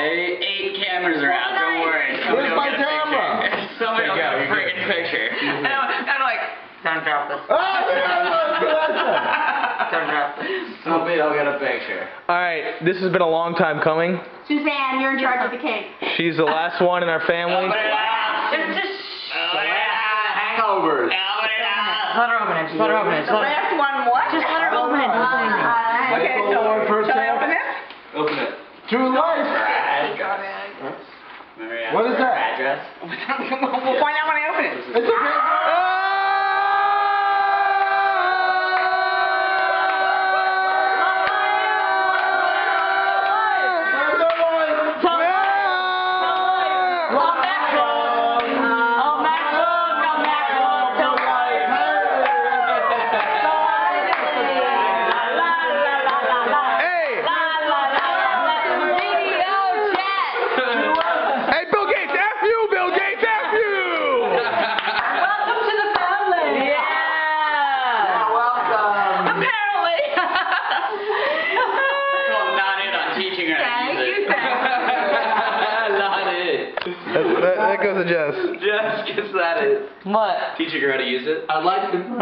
8 cameras are out, don't worry. Where's my camera? Somebody will get a freaking picture. And I'm like, don't drop this. Don't drop this. Somebody will get a picture. Alright, this has been a long time coming. Suzanne, you're in charge of the cake. She's the last one in our family. Hangovers. Let her open it. Just let her open it. The last one what? Just let her open it. Okay, so shall I open it? Open it. True life. What is that? Address. We'll find out when I open it. It's okay. That goes to Jess. Jess gets that in. What? Teaching her how to use it. I'd like to know.